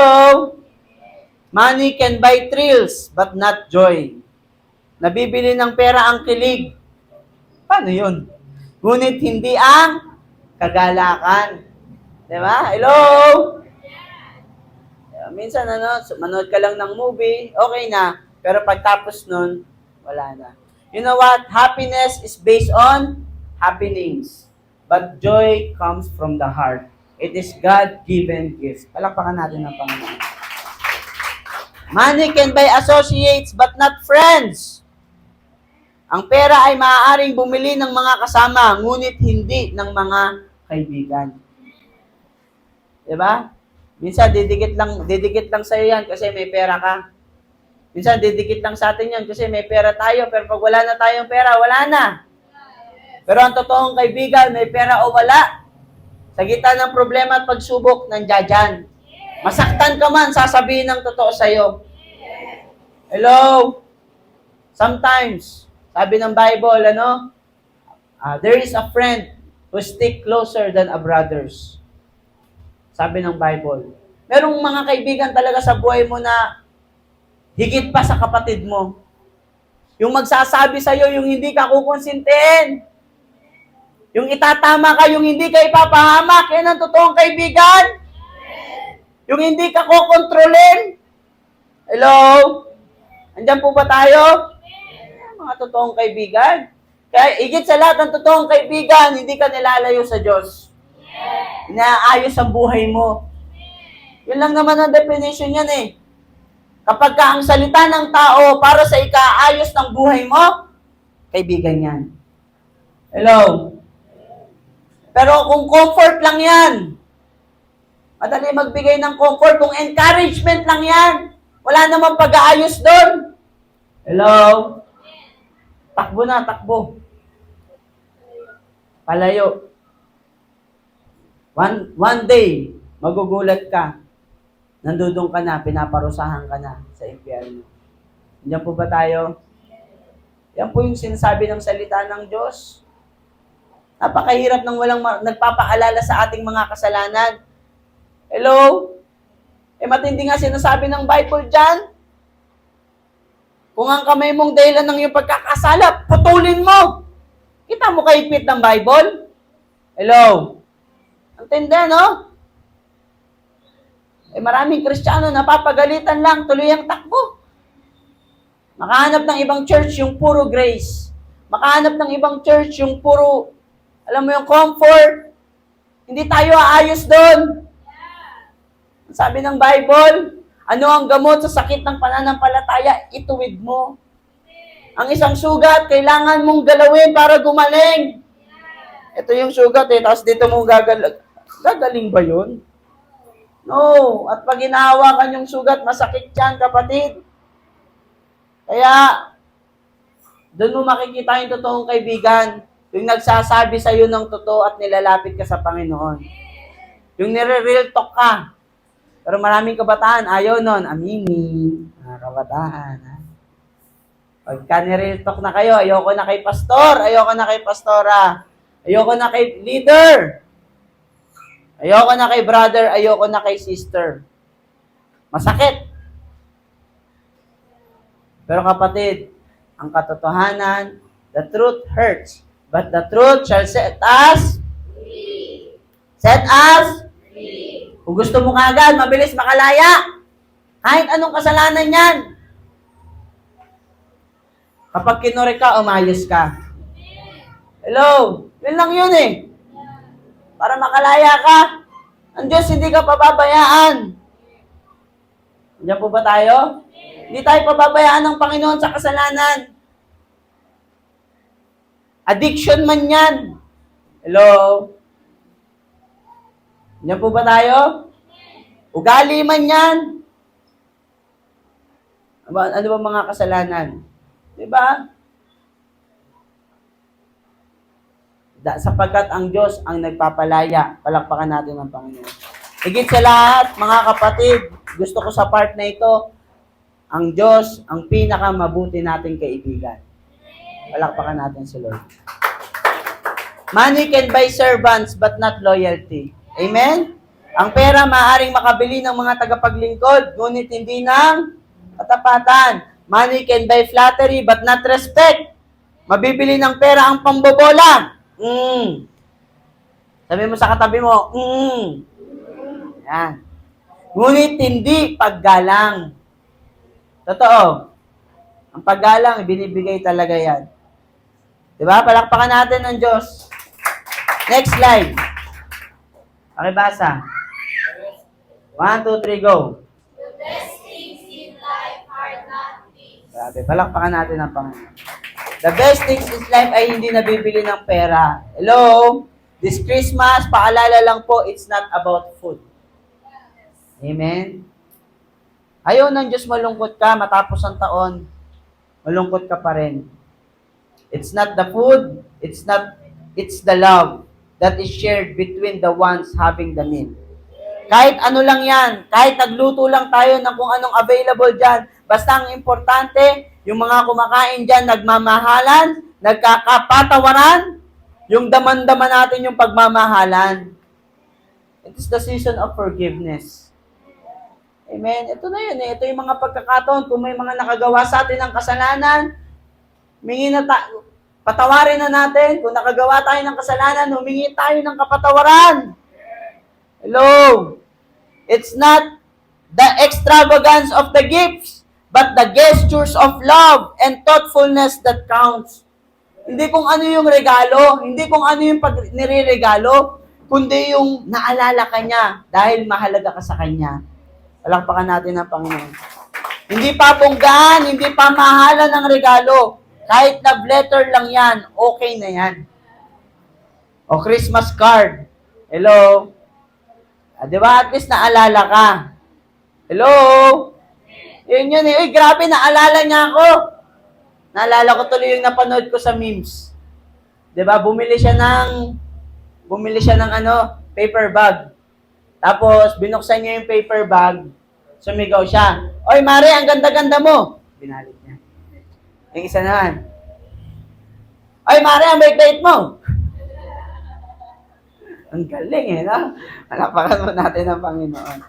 Money can buy thrills, but not joy. Nabibili ng pera ang kilig. Paano yun? Ngunit hindi ang kagalakan. Di ba? Hello? Minsan, manood ka lang ng movie, okay na. Pero pagtapos nun, wala na. You know what? Happiness is based on happenings. But joy comes from the heart. It is God-given gift. Palakpakan natin ang Panginoon. Money can buy associates, but not friends. Ang pera ay maaaring bumili ng mga kasama, ngunit hindi ng mga kaibigan. Diba? Minsan, didikit lang sa'yo yan kasi may pera ka. Minsan, didikit lang sa atin yan kasi may pera tayo, pero pag wala na tayong pera, wala na. Pero ang totoong kaibigan, may pera o wala, sa gitna ng problema at pagsubok, nandiyan dyan. Masaktan ka man, sasabihin ng totoo sa'yo. Hello? Sometimes, sabi ng Bible, there is a friend who stick closer than a brothers. Sabi ng Bible. Merong mga kaibigan talaga sa buhay mo na higit pa sa kapatid mo. Yung magsasabi sa'yo, yung hindi ka kukonsintihin. Yung itatama ka, yung hindi ka ipapahamak. Yan ang totoong kaibigan. Yung hindi ka kukontrolin. Hello? Andiyan po ba tayo? Mga totoong kaibigan. Kaya higit sa lahat ng totoong kaibigan, hindi ka nilalayo sa Diyos. Inaayos ang buhay mo. Yun lang naman ang definition yan eh. Kapag ka ang salita ng tao para sa ikaayos ng buhay mo, kaibigan yan. Hello? Pero kung comfort lang yan, madali magbigay ng comfort. Kung encouragement lang yan, wala namang pag-aayos doon. Hello? Takbo na, takbo. Palayo. One day, magugulat ka. Nandudong ka na, pinaparusahan ka na sa impyerno. Diyan po ba tayo? Yan po yung sinasabi ng salita ng Diyos. Napakahirap ng walang nagpapaalala sa ating mga kasalanan. Hello? Matindi nga sinasabi ng Bible dyan. Kung ang kamay mong dahilan ng iyong pagkakasala, putulin mo. Kita mo kahigpit ng Bible? Hello? Antindi, no? Maraming Kristiyano napapagalitan lang, tuloy ang takbo. Makahanap ng ibang church yung puro grace. Makahanap ng ibang church yung puro, alam mo yung comfort. Hindi tayo aayos doon. Sabi ng Bible, ano ang gamot sa sakit ng pananampalataya? Ituwid mo. Ang isang sugat, kailangan mong galawin para gumaling. Ito yung sugat tapos dito mo gagaling ba yun? No. At pag hinahawakan yung sugat, masakit yan, kapatid. Kaya, doon mo makikita yung totoong kaibigan. Yung nagsasabi sa iyo ng totoo at nilalapit ka sa Panginoon. Yung nire-real talk ka. Pero maraming kabataan, ayaw nun. Aminin. Mga kabataan. Ha? Pagka ni-real talk na kayo, ayoko na kay pastor, ayoko na kay pastora, ayoko na kay leader, ayoko na kay brother, ayoko na kay sister. Masakit. Pero kapatid, ang katotohanan, the truth hurts, but the truth shall set us free. Set us free. Kung gusto mo kagad, mabilis makalaya. Kahit anong kasalanan yan. Kapag kinore ka, umayos ka. Hello? Yun lang yun Para makalaya ka. Ang Diyos, hindi ka pababayaan. Diyan po ba tayo? Hindi tayo pababayaan ng Panginoon sa kasalanan. Addiction man yan. Hello? Diyan po ba tayo? Ugali man yan. Ano ba mga kasalanan? Diba? Sapagkat ang Diyos ang nagpapalaya, palakpakan natin ang Panginoon. Higit sa lahat, mga kapatid, gusto ko sa part na ito, ang Diyos ang pinakamabuti nating kaibigan. Palakpakan natin si Lord. Money can buy servants but not loyalty. Amen? Ang pera maaaring makabili ng mga tagapaglingkod, ngunit hindi ng katapatan. Money can buy flattery but not respect. Mabibili ng pera ang pambobola. Sabi mo sa katabi mo, Yan. Ngunit hindi paggalang. Totoo. Ang paggalang, binibigay talaga yan. Diba? Palakpakan natin ng Diyos. Next slide. Pakibasa. 1, 2, 3, go. The best things in life are not things. Grabe, palakpakan natin ang Panginoon. The best things in life ay hindi nabibili ng pera. Hello? This Christmas, paalala lang po, it's not about food. Amen? Ayaw ng Diyos malungkot ka matapos ang taon. Malungkot ka pa rin. It's not the food, it's the love that is shared between the ones having the meal. Kahit ano lang yan, kahit nagluto lang tayo ng kung anong available dyan, basta ang importante, yung mga kumakain dyan, nagmamahalan, nagkakapatawaran, yung daman-daman natin yung pagmamahalan. It is the season of forgiveness. Amen. Ito na yun Ito yung mga pagkakataon. Kung may mga nakagawa sa atin ng kasalanan, patawarin na natin. Kung nakagawa tayo ng kasalanan, humingi tayo ng kapatawaran. Hello? It's not the extravagance of the gifts, but the gestures of love and thoughtfulness that counts. Hindi kung ano yung regalo, hindi kung ano yung nireregalo, kundi yung naalala ka niya dahil mahalaga ka sa kanya. Palakpakan natin ang Panginoon. Hindi pa bonggaan, hindi pa mahalan ng regalo. Kahit love letter lang yan, okay na yan. O Christmas card. Hello? Di ba? At least naalala ka. Hello? Yun Uy, grabe, naalala niya ako. Naalala ko tuloy yung napanood ko sa memes. Di ba? Bumili siya ng paper bag. Tapos, binuksan niya yung paper bag. Sumigaw siya. Oy, Mare, ang ganda-ganda mo. Binalit niya. Yung isa naman. Oy, Mare, ang bait-bait mo. Ang galing no? Palapakan mo natin ang Panginoon.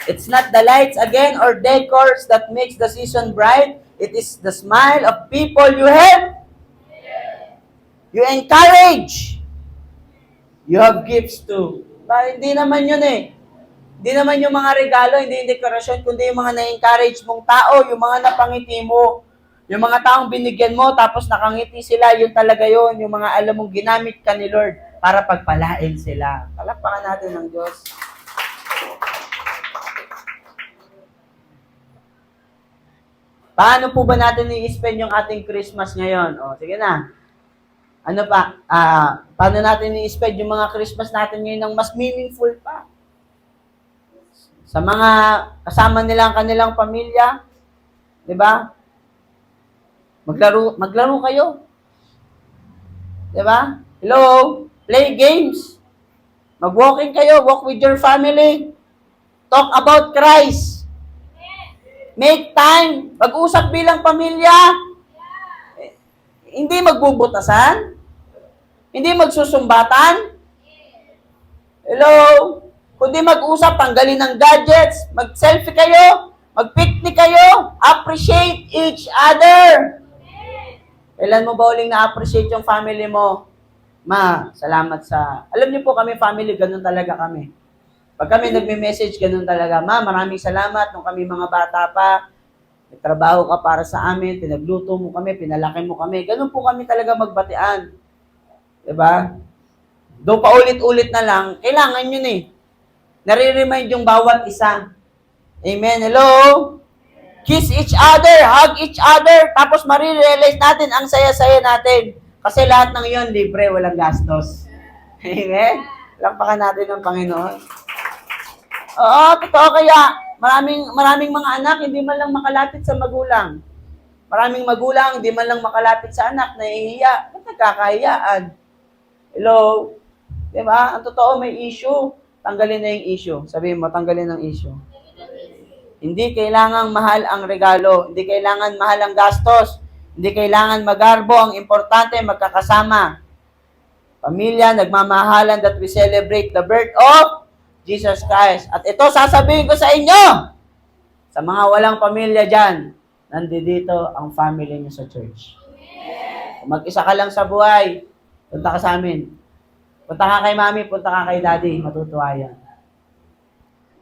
It's not the lights again or decors that makes the season bright. It is the smile of people you help. You encourage. You have gifts too. Hindi naman yun eh. Hindi naman yung mga regalo, hindi yung dekorasyon, kundi yung mga na-encourage mong tao, yung mga napangiti mo, yung mga taong binigyan mo, tapos nakangiti sila, yun talaga yun, yung mga alam mong ginamit ka ni Lord para pagpalain sila. Palakpakan natin ng Diyos. Paano po ba natin i-spend yung ating Christmas ngayon? O, sige na. Ano pa? Paano natin i-spend yung mga Christmas natin ngayon ng mas meaningful pa? Sa mga kasama nila ang kanilang pamilya, di ba? Maglaro kayo. Di ba? Hello? Play games. Mag-walking kayo. Walk with your family. Talk about Christ. Make time. Mag-usap bilang pamilya. Hindi magbubutasan. Hindi magsusumbatan. Hello? Kundi mag-usap, tanggalin ng gadgets, mag-selfie kayo, mag-picnic kayo, appreciate each other. Kailan mo ba uling na-appreciate yung family mo? Ma, salamat sa... Alam niyo po kami, family, ganun talaga kami. Pag kami nagme-message, ganun talaga. Ma, maraming salamat nung kami mga bata pa. Nagtrabaho ka para sa amin, pinagluto mo kami, pinalaki mo kami. Ganun po kami talaga magbatian. Diba? Doon pa ulit-ulit na lang, kailangan yun eh. Nare-remind yung bawat isa. Amen. Hello? Kiss each other, hug each other, tapos marirealize natin ang saya-saya natin. Kasi lahat ng yon libre, walang gastos. Amen? Lampakan natin ng Panginoon. Oo, totoo kaya. Maraming mga anak, hindi man lang makalapit sa magulang. Maraming magulang, hindi man lang makalapit sa anak, nahihiya. Ba't nagkakahiyaan? Hello? Diba? Ang totoo, may issue. Tanggalin na yung issue. Sabihin mo, tanggalin ang issue. Hindi kailangang mahal ang regalo. Hindi kailangan mahal ang gastos. Hindi kailangan magarbo. Ang importante, magkakasama. Pamilya, nagmamahalan that we celebrate the birth of Jesus Christ. At ito, sasabihin ko sa inyo, sa mga walang pamilya dyan, nandito ang family niyo sa church. Kung mag-isa ka lang sa buhay, punta ka sa amin. Punta ka kay mami, punta ka kay daddy, matutuwa yan.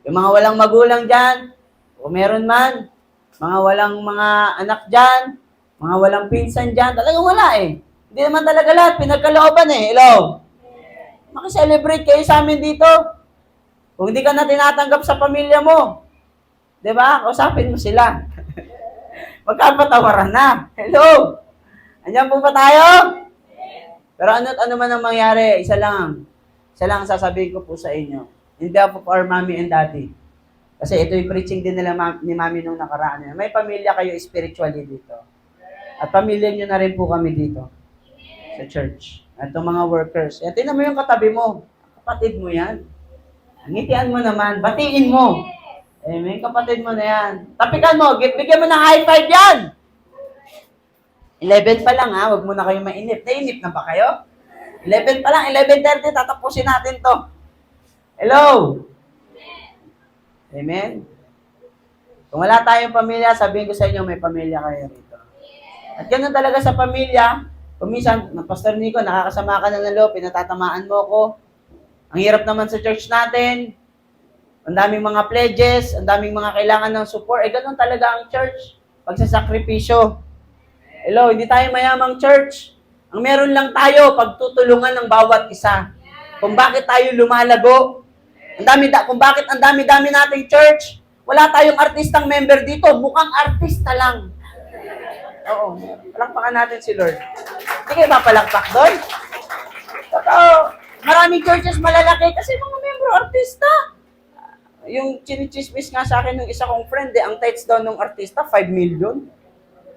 Yung mga walang magulang dyan, o meron man, mga walang mga anak dyan, mga walang pinsan dyan, talagang wala eh. Hindi naman talaga lahat, pinagkalooban eh. Hello? Makiselebrate kayo sa amin dito. Kung hindi ka na tinatanggap sa pamilya mo, di ba? Kausapin mo sila. Magkapatawaran na. Hello? Andiyan po ba tayo? Pero ano man ang mangyari, isa lang ang sasabihin ko po sa inyo. In behalf of our mommy and daddy. Kasi ito yung preaching din nila ni mami nung nakaraan. May pamilya kayo spiritually dito. At pamilya nyo na rin po kami dito. Sa church. At itong mga workers. At tingnan mo yung katabi mo. Kapatid mo yan. Ngitian mo naman. Batiin mo. May kapatid mo na yan. Tapikan mo. Bigyan mo ng high five yan. 11 pa lang ha, huwag mo na kayong mainip. Nainip na ba kayo? 11 pa lang, 11:30, tatapusin natin to. Hello? Amen? Kung wala tayong pamilya, sabihin ko sa inyo, may pamilya kayo rito. At ganun talaga sa pamilya, kung minsan, Pastor Nico, nakakasama ka na ng loob, pinatatamaan mo ko. Ang hirap naman sa church natin, ang daming mga pledges, ang daming mga kailangan ng support, ganun talaga ang church, pagsasakripisyo. Hello, hindi tayo mayamang church. Ang meron lang tayo, pagtutulungan ng bawat isa. Kung bakit tayo lumalago. Kung bakit ang dami-dami nating church. Wala tayong artistang member dito. Mukhang artista lang. Oo. Palakpakan natin si Lord. Hindi kayo mapalakpak doon? Totoo. Maraming churches malalaki kasi mga membro artista. Yung chinichismis nga sa akin ng isa kong friend, ang tithes daw ng artista, 5 million.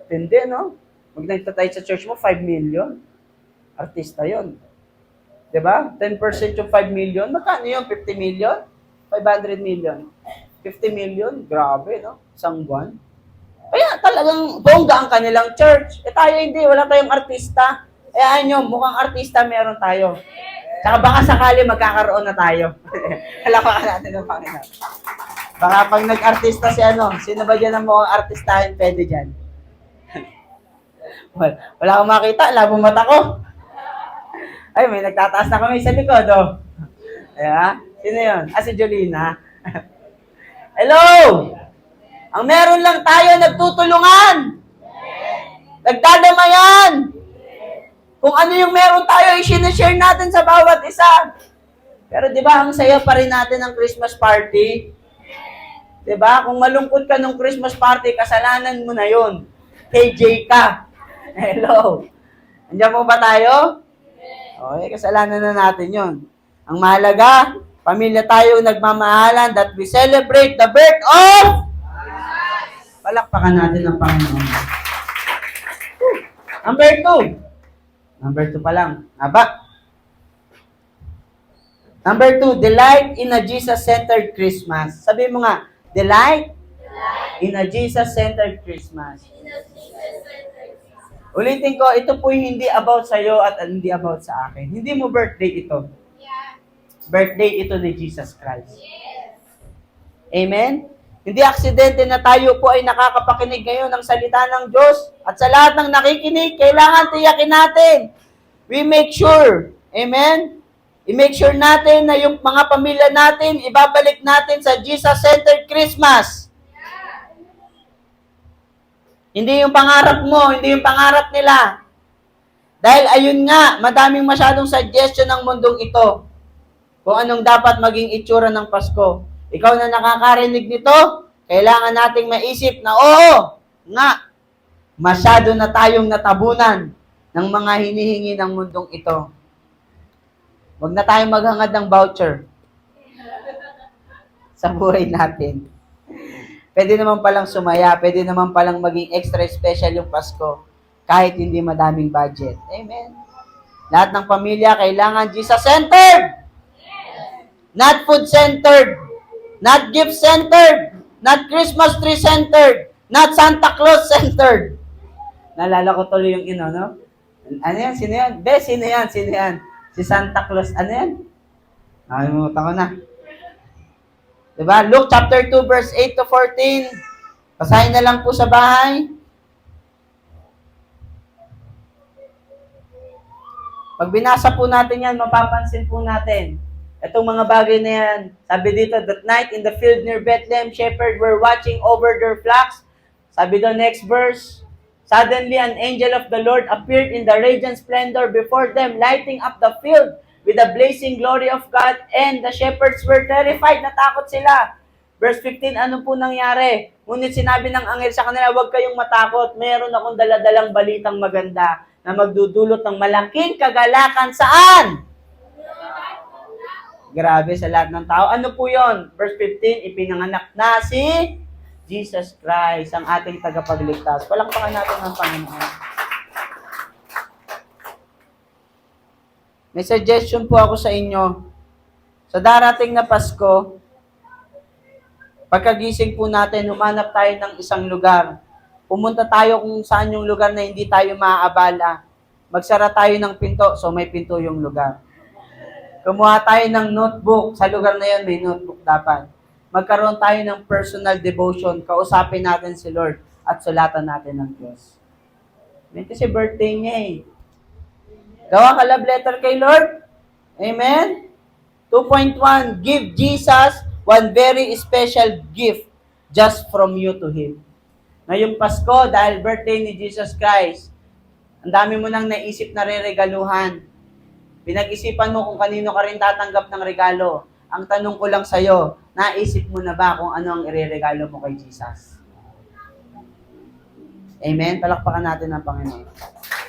Hindi, no? Pag nagtatay sa church mo, 5 million. Artista yon. Diba? 10% yung 5 million. Magkano yun? 50 million? 500 million. 50 million? Grabe, no? Isang buwan. Kaya talagang bongga ang kanilang church. Tayo hindi. Wala tayong artista. Nyo, mukhang artista meron tayo. Tsaka baka sakali magkakaroon na tayo. Halapakan natin ng Panginoon. Baka pag nag-artista si sino ba dyan ang mukhang artistahin, pwede dyan. Wala akong makita, labong mata ko. Ay, may nagtataas na kami sa likod, oh. Ayan. Sino yun? Si Jolina. Hello! Ang meron lang tayo, nagtutulungan. Nagdadamayan. Kung ano yung meron tayo, i-share natin sa bawat isa. Pero di ba, ang saya pa rin natin ng Christmas party? Di ba? Kung malungkot ka ng Christmas party, kasalanan mo na yun. KJ ka. Hello. Andiyan mo ba tayo? Okay, kasalanan na natin yun. Ang mahalaga, pamilya tayo nagmamahalan that we celebrate the birth of palakpakan natin ang Panginoon. Number 2. Number 2 pa lang. Aba. Number 2, delight in a Jesus-centered Christmas. Sabi mo nga, delight in a Jesus-centered Christmas. Ulitin ko, ito po hindi about sa'yo at hindi about sa akin. Hindi mo birthday ito. Birthday ito ni Jesus Christ. Amen? Hindi aksidente na tayo po ay nakakapakinig ngayon ng salita ng Diyos. At sa lahat ng nakikinig, kailangan tiyakin natin. We make sure. Amen? I-make sure natin na yung mga pamilya natin, ibabalik natin sa Jesus-centered Christmas. Hindi yung pangarap mo, hindi yung pangarap nila. Dahil ayun nga, madaming masyadong suggestion ng mundong ito kung anong dapat maging itsura ng Pasko. Ikaw na nakakarinig nito, kailangan nating maisip na oo, nga, masyado na tayong natabunan ng mga hinihingi ng mundong ito. Huwag na tayong maghangad ng voucher sa buhay natin. Pwede naman palang sumaya, pwede naman palang maging extra special yung Pasko kahit hindi madaming budget. Amen. Lahat ng pamilya kailangan Jesus-centered. Not food-centered. Not gift-centered. Not Christmas tree-centered. Not Santa Claus-centered. Naalala ko tuloy yung no? Ano yan? Sino yan? Sino yan? Sino yan? Si Santa Claus. Ano yan? Nakalimutan ko na. Diba? Luke chapter 2 verse 8 to 14. Basahin na lang po sa bahay. Pag binasa po natin yan, mapapansin po natin. Itong mga bagay na yan. Sabi dito, that night in the field near Bethlehem, shepherds were watching over their flocks. Sabi daw next verse, suddenly an angel of the Lord appeared in the radiant splendor before them, lighting up the field with the blazing glory of God, and the shepherds were terrified, natakot sila. Verse 15, ano po nangyari? Ngunit sinabi ng anghel sa kanila, huwag kayong matakot, meron akong daladalang balitang maganda na magdudulot ng malaking kagalakan saan? Grabe sa lahat ng tao. Ano po yon? Verse 15, ipinanganak na si Jesus Christ, ang ating tagapagligtas. Palakpakan natin ng Panginoon. May suggestion po ako sa inyo. Sa darating na Pasko, pagkagising po natin, humanap tayo ng isang lugar. Pumunta tayo kung saan yung lugar na hindi tayo maaabala. Magsara tayo ng pinto, so may pinto yung lugar. Kumuha tayo ng notebook. Sa lugar na yun, may notebook dapat. Magkaroon tayo ng personal devotion. Kausapin natin si Lord at sulatan natin ng Diyos. Kasi birthday niya eh. Gawa ka love letter kay Lord. Amen? 2.1, give Jesus one very special gift just from you to Him. Ngayong Pasko, dahil birthday ni Jesus Christ, ang dami mo nang naisip na re-regaluhan. Pinag-isipan mo kung kanino ka rin tatanggap ng regalo. Ang tanong ko lang sa'yo, naisip mo na ba kung ano ang ireregalo mo kay Jesus? Amen? Palakpakan natin ang Panginoon.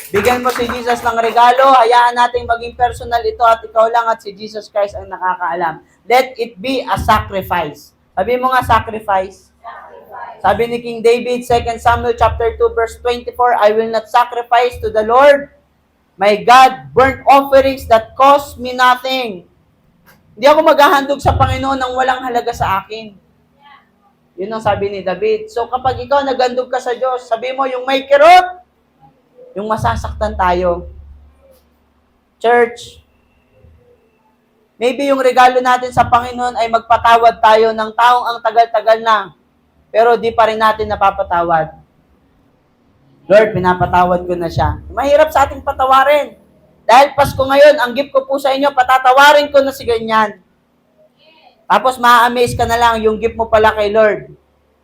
Bigyan mo si Jesus ng regalo, hayaan natin maging personal ito at ikaw lang at si Jesus Christ ang nakakaalam. Let it be a sacrifice. Sabi mo nga, sacrifice. Sabi ni King David, 2 Samuel chapter 2 verse 24, I will not sacrifice to the Lord, my God, burnt offerings that cost me nothing. Hindi ako maghahandog sa Panginoon ng walang halaga sa akin. Yun ang sabi ni David. So kapag ikaw naghandog ka sa Diyos, sabi mo yung may kirot, yung masasaktan tayo. Church, Maybe yung regalo natin sa Panginoon ay magpatawad tayo ng taong ang tagal-tagal na, pero di pa rin natin napapatawad. Lord, pinapatawad ko na siya. Mahirap sa ating patawarin. Dahil Pasko ngayon, ang gift ko po sa inyo, patatawarin ko na si ganyan. Tapos ma-amaze ka na lang, yung gift mo pala kay Lord,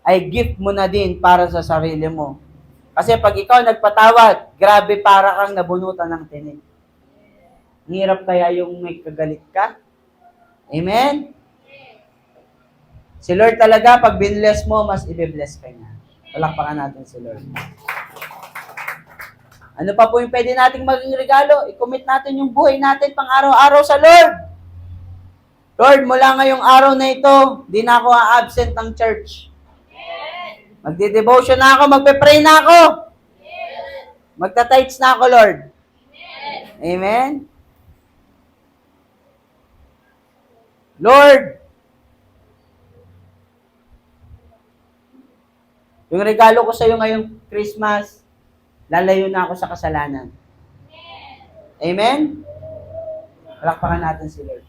ay gift mo na din para sa sarili mo. Kasi pag ikaw nagpatawad, grabe para kang nabunutan ng tinig. Hirap kaya yung may kagalit ka? Amen? Si Lord talaga, pag binless mo, mas i-bless ka niya. Palakpakan natin si Lord. Ano pa po yung pwede nating maging regalo? I-commit natin yung buhay natin pang araw-araw sa Lord. Lord, mula ngayong araw na ito, di na ako a-absent ng church. Magdi-devotion na ako, magpe-pray na ako. Magta-tithes na ako, Lord. Amen? Lord, yung regalo ko sa iyo ngayong Christmas, lalayo na ako sa kasalanan. Amen? Palakpakan natin si Lord.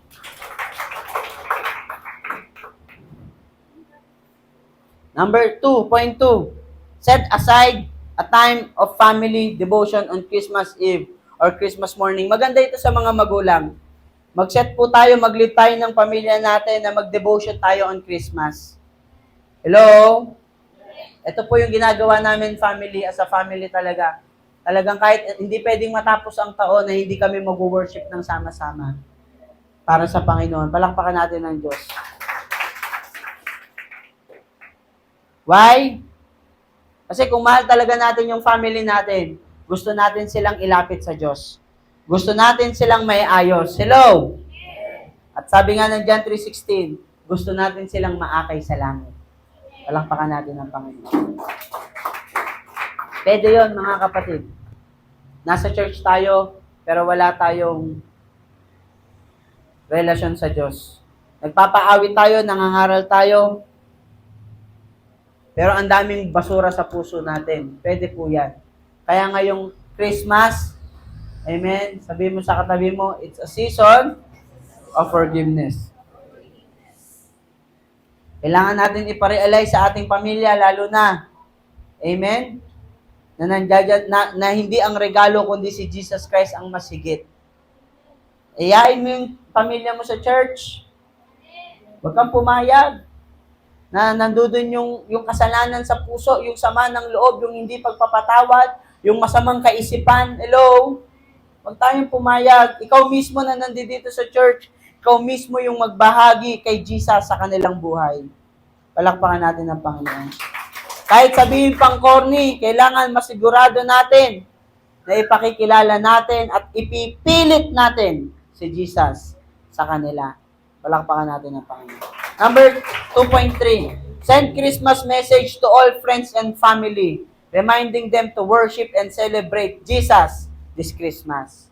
Number 2.2, set aside a time of family devotion on Christmas Eve or Christmas morning. Maganda ito sa mga magulang. Mag-set po tayo, mag-lead tayo ng pamilya natin na mag-devotion tayo on Christmas. Hello? Ito po yung ginagawa namin family, as a family talaga. Talagang kahit hindi pwedeng matapos ang taon na hindi kami mag-worship ng sama-sama para sa Panginoon. Palakpakan natin ng Diyos. Why? Kasi kung mahal talaga natin yung family natin, gusto natin silang ilapit sa Diyos. Gusto natin silang may ayos. Hello? At sabi nga ng John 3:16, gusto natin silang maakay sa langit. Palakpakan natin ang Panginoon. Pwede yun, mga kapatid. Nasa church tayo, pero wala tayong relasyon sa Diyos. Nagpapaawit tayo, nangangaral tayo, pero ang daming basura sa puso natin. Pwede po yan. Kaya ngayong Christmas, amen, sabi mo sa katabi mo, it's a season of forgiveness. Kailangan natin iparealize sa ating pamilya, lalo na, amen, na hindi ang regalo kundi si Jesus Christ ang masigit. Iyain mo yung pamilya mo sa church. Huwag kang pumayag na nandudun yung kasalanan sa puso, yung sama ng loob, yung hindi pagpapatawad, yung masamang kaisipan. Hello? Huwag tayong pumayag. Ikaw mismo na nandito sa church, ikaw mismo yung magbahagi kay Jesus sa kanilang buhay. Palakpakan natin ang Panginoon. Kahit sabihin pang corny, kailangan masigurado natin na ipakikilala natin at ipipilit natin si Jesus sa kanila. Palakpakan natin ang Panginoon. Number 2.3, send Christmas message to all friends and family, reminding them to worship and celebrate Jesus this Christmas.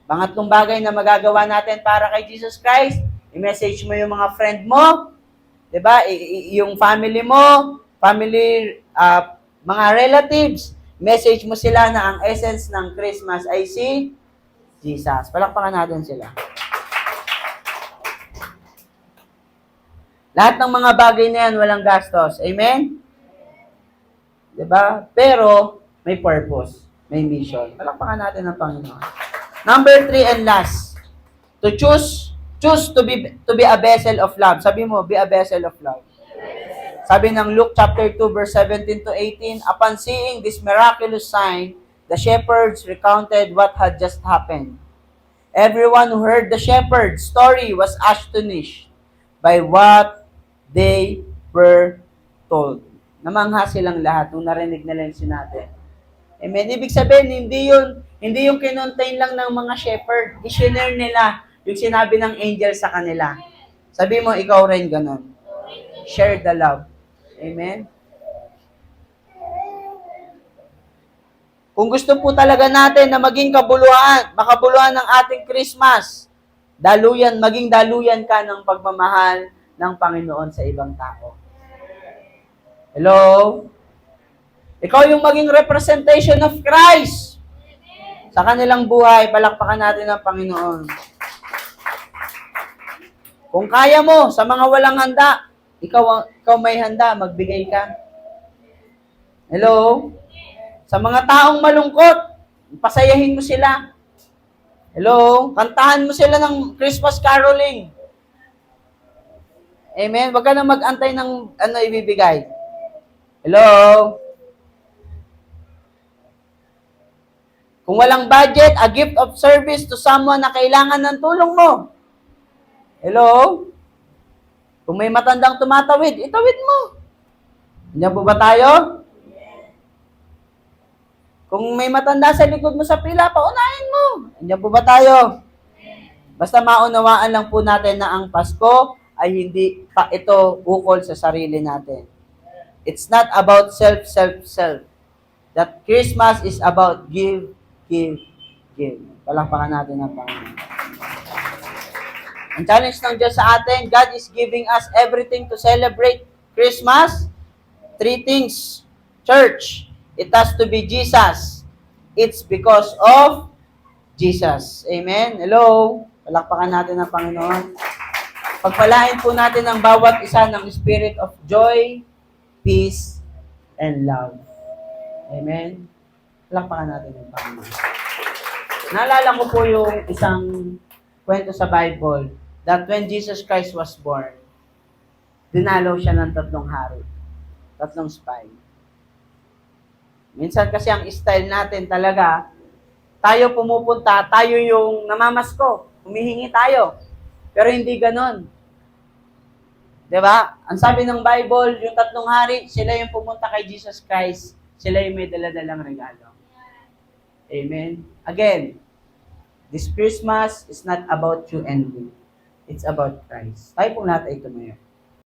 Pangatlong bagay na magagawa natin para kay Jesus Christ, i-message mo yung mga friend mo, 'di ba? Yung family mo, mga relatives, message mo sila na ang essence ng Christmas ay si Jesus. Palakpakan natin sila. Lahat ng mga bagay na yan, walang gastos. Amen? 'Di ba? Pero may purpose, may mission. Palakpakan natin ang Panginoon. Number 3 and last, to choose to be a vessel of love. Sabi mo, be a vessel of love. Sabi ng Luke chapter 2 verse 17 to 18, upon seeing this miraculous sign, the shepherds recounted what had just happened. Everyone who heard the shepherd's story was astonished by what they were told. Namangha silang lahat nung narinig nila yung sinabi. Amen. Ibig sabihin, hindi yung kinontain lang ng mga shepherd. I-share nila yung sinabi ng angel sa kanila. Sabi mo, ikaw rin ganun. Share the love. Amen. Kung gusto po talaga natin na maging makabuluhan ng ating Christmas, maging daluyan ka ng pagmamahal ng Panginoon sa ibang tao. Hello? Ikaw yung maging representation of Christ sa kanilang buhay. Palakpakan natin ang Panginoon. Kung kaya mo, sa mga walang handa, ikaw may handa, magbigay ka. Hello? Sa mga taong malungkot, pasayahin mo sila. Hello? Kantahan mo sila ng Christmas caroling. Amen? Huwag ka na mag-antay ng ibibigay. Hello? Kung walang budget, a gift of service to someone na kailangan ng tulong mo. Hello? Kung may matandang tumatawid, itawid mo. Diyan po ba tayo? Kung may matanda sa likod mo sa pila, paunahin mo. Diyan po ba tayo? Basta maunawaan lang po natin na ang Pasko ay hindi pa ito ukol sa sarili natin. It's not about self. That Christmas is about give. Palakpakan natin ang Panginoon. Ang challenge ng Diyos sa atin, God is giving us everything to celebrate Christmas. 3 things. Church, it has to be Jesus. It's because of Jesus. Amen? Hello? Palakpakan natin ang Panginoon. Pagpalain po natin ang bawat isa ng spirit of joy, peace, and love. Amen? Palakpakan natin ang Panginoon. Naalala ko po yung isang kwento sa Bible that when Jesus Christ was born, dinalaw siya ng 3 hari, 3 spy. Minsan kasi ang style natin talaga, tayo pumupunta, tayo yung namamasko, humihingi tayo. Pero hindi ganon. 'Di ba? Ang sabi ng Bible, yung 3 hari, sila yung pumunta kay Jesus Christ, sila yung may dala-dalang regalo. Amen? Again, this Christmas is not about you and me. It's about Christ. Tayo pong lahat ay tumayo.